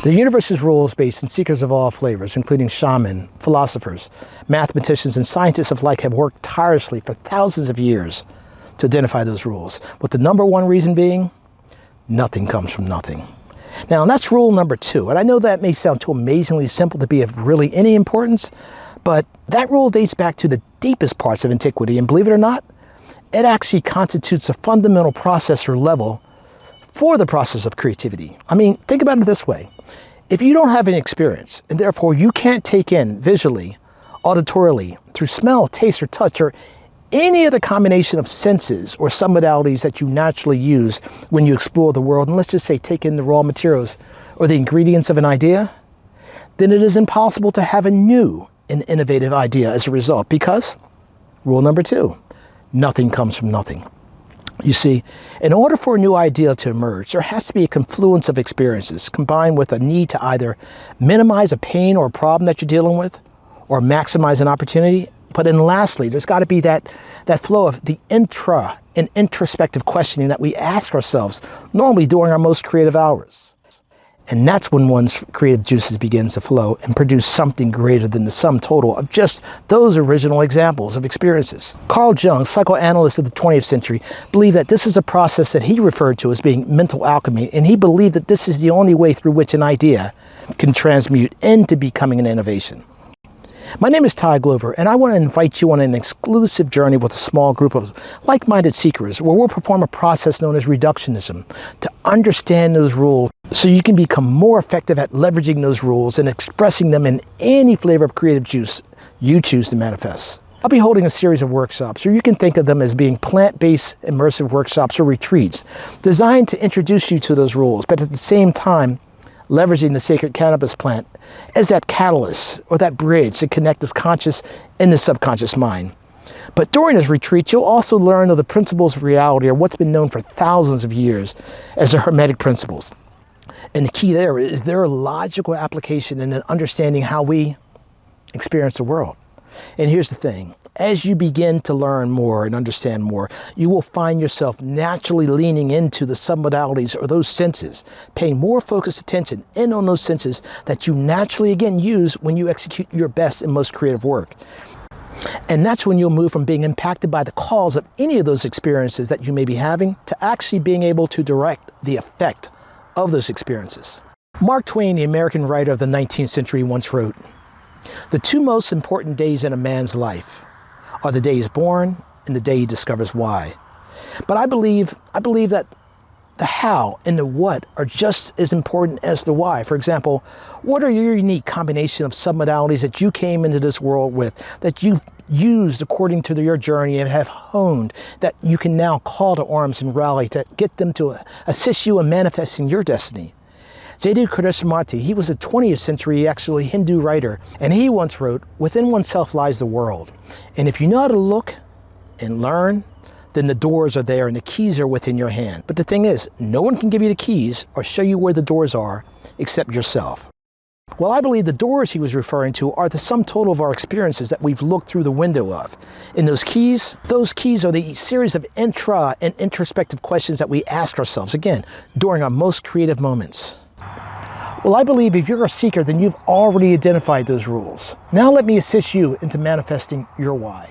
The universe's rules-based and seekers of all flavors, including shaman, philosophers, mathematicians, and scientists alike, have worked tirelessly for thousands of years to identify those rules, with the number one reason being, nothing comes from nothing. Now, that's rule number 2, and I know that may sound too amazingly simple to be of really any importance, but that rule dates back to the deepest parts of antiquity, and believe it or not, it actually constitutes a fundamental process or level for the process of creativity. I mean, think about it this way. If you don't have any experience, and therefore you can't take in visually, auditorily, through smell, taste, or touch, or any other combination of senses or submodalities that you naturally use when you explore the world, and let's just say take in the raw materials or the ingredients of an idea, then it is impossible to have a new and innovative idea as a result, because rule number 2, nothing comes from nothing. You see, in order for a new idea to emerge, there has to be a confluence of experiences combined with a need to either minimize a pain or a problem that you're dealing with or maximize an opportunity. But then lastly, there's got to be that flow of the intra and introspective questioning that we ask ourselves normally during our most creative hours. And that's when one's creative juices begins to flow and produce something greater than the sum total of just those original examples of experiences. Carl Jung, psychoanalyst of the 20th century, believed that this is a process that he referred to as being mental alchemy, and he believed that this is the only way through which an idea can transmute into becoming an innovation. My name is Ty Glover, and I want to invite you on an exclusive journey with a small group of like-minded seekers where we'll perform a process known as reductionism to understand those rules so you can become more effective at leveraging those rules and expressing them in any flavor of creative juice you choose to manifest. I'll be holding a series of workshops, or you can think of them as being plant-based immersive workshops or retreats designed to introduce you to those rules, but at the same time, leveraging the sacred cannabis plant as that catalyst or that bridge to connect this conscious and the subconscious mind. But during this retreat, you'll also learn of the principles of reality, or what's been known for thousands of years as the Hermetic principles. And the key there is their logical application and understanding how we experience the world. And here's the thing. As you begin to learn more and understand more, you will find yourself naturally leaning into the submodalities or those senses, paying more focused attention in on those senses that you naturally again use when you execute your best and most creative work. And that's when you'll move from being impacted by the cause of any of those experiences that you may be having to actually being able to direct the effect of those experiences. Mark Twain, the American writer of the 19th century, once wrote, "The two most important days in a man's life are the day he's born and the day he discovers why." But I believe that the how and the what are just as important as the why. For example, what are your unique combination of submodalities that you came into this world with, that you've used according to your journey and have honed, that you can now call to arms and rally to get them to assist you in manifesting your destiny? Jiddu Krishnamurti, he was a 20th century actually Hindu writer, and he once wrote, "Within oneself lies the world. And if you know how to look and learn, then the doors are there and the keys are within your hand. But the thing is, no one can give you the keys or show you where the doors are except yourself." Well, I believe the doors he was referring to are the sum total of our experiences that we've looked through the window of. And those keys are the series of intra and introspective questions that we ask ourselves, again, during our most creative moments. Well, I believe if you're a seeker, then you've already identified those rules. Now let me assist you into manifesting your why.